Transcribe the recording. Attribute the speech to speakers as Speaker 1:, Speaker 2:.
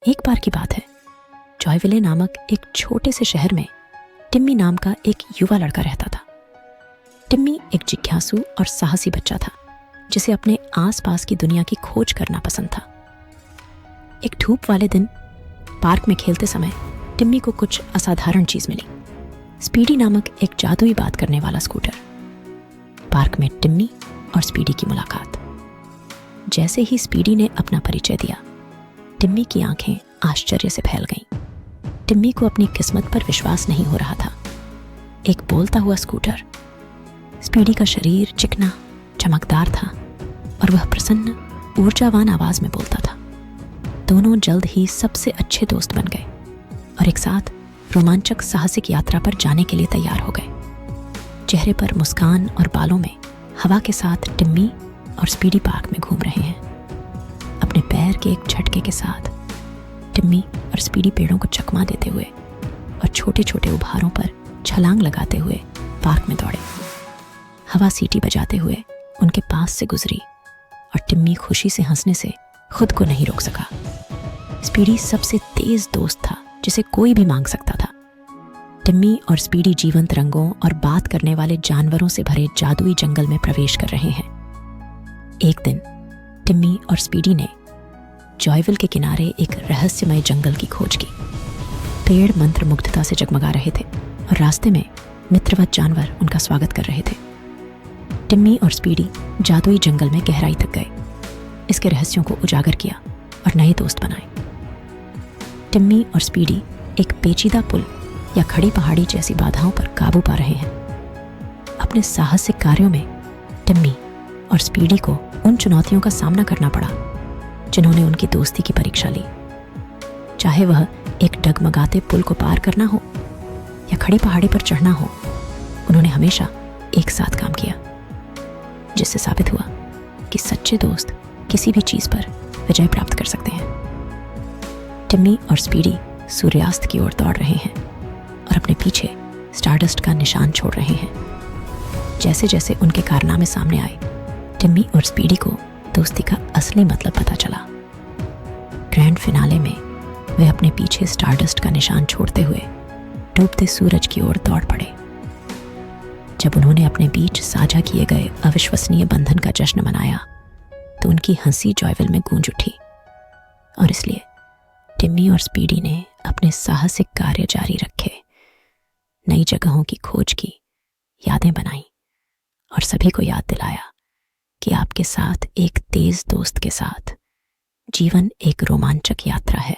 Speaker 1: एक बार की बात है, जॉयविले नामक एक छोटे से शहर में टिम्मी नाम का एक युवा लड़का रहता था। टिम्मी एक जिज्ञासु और साहसी बच्चा था जिसे अपने आसपास की दुनिया की खोज करना पसंद था। एक धूप वाले दिन पार्क में खेलते समय टिम्मी को कुछ असाधारण चीज मिली। स्पीडी नामक एक जादुई बात करने वाला स्कूटर। पार्क में टिम्मी और स्पीडी की मुलाकात। जैसे ही स्पीडी ने अपना परिचय दिया, टिम्मी की आंखें आश्चर्य से फैल गईं। टिम्मी को अपनी किस्मत पर विश्वास नहीं हो रहा था। एक बोलता हुआ स्कूटर। स्पीडी का शरीर चिकना, चमकदार था और वह प्रसन्न, ऊर्जावान आवाज में बोलता था। दोनों जल्द ही सबसे अच्छे दोस्त बन गए और एक साथ रोमांचक साहसिक यात्रा पर जाने के लिए तैयार हो गए। चेहरे पर मुस्कान और बालों में हवा के साथ टिम्मी और स्पीडी पार्क में घूम रहे हैं। अपने पैर के एक झटके के साथ टिम्मी और स्पीडी पेड़ों को चकमा देते हुए और छोटे छोटे उभारों पर छलांग लगाते हुए पार्क में दौड़े। हवा सीटी बजाते हुए उनके पास से गुजरी और टिम्मी खुशी से हंसने से खुद को नहीं रोक सका। स्पीडी सबसे तेज दोस्त था जिसे कोई भी मांग सकता था। टिम्मी और स्पीडी जीवंत रंगों और बात करने वाले जानवरों से भरे जादुई जंगल में प्रवेश कर रहे हैं। एक दिन टिम्मी और स्पीडी ने जॉयविल के किनारे एक रहस्यमय जंगल की खोज की। पेड़ मंत्रमुग्धता से जगमगा रहे थे और रास्ते में मित्रवत जानवर उनका स्वागत कर रहे थे। टिम्मी और स्पीडी जादुई जंगल में गहराई तक गए, इसके रहस्यों को उजागर किया और नए दोस्त बनाए। टिम्मी और स्पीडी एक पेचीदा पुल या खड़ी पहाड़ी जैसी बाधाओं पर काबू पा रहे हैं। अपने साहसिक कार्यों में टिम्मी और स्पीडी को उन चुनौतियों का सामना करना पड़ा जिन्होंने उनकी दोस्ती की परीक्षा ली। चाहे वह एक डगमगाते पुल को पार करना हो या खड़ी पहाड़ी पर चढ़ना हो, उन्होंने हमेशा एक साथ काम किया, जिससे साबित हुआ कि सच्चे दोस्त किसी भी चीज पर विजय प्राप्त कर सकते हैं। टिम्मी और स्पीडी सूर्यास्त की ओर दौड़ रहे हैं और अपने पीछे स्टारडस्ट का निशान छोड़ रहे हैं। जैसे जैसे उनके कारनामे सामने आए, टिम्मी और स्पीडी को दोस्ती का असली मतलब पता चला। ग्रैंड फिनाले में वे अपने पीछे स्टारडस्ट का निशान छोड़ते हुए डूबते सूरज की ओर दौड़ पड़े। जब उन्होंने अपने बीच साझा किए गए अविश्वसनीय बंधन का जश्न मनाया तो उनकी हंसी जॉयविल में गूंज उठी और इसलिए टिम्मी और स्पीडी ने अपने साहसिक कार्य जारी रखे, नई जगहों की खोज की, यादें बनाई और सभी को याद दिलाया कि आपके साथ एक तेज दोस्त के साथ जीवन एक रोमांचक यात्रा है।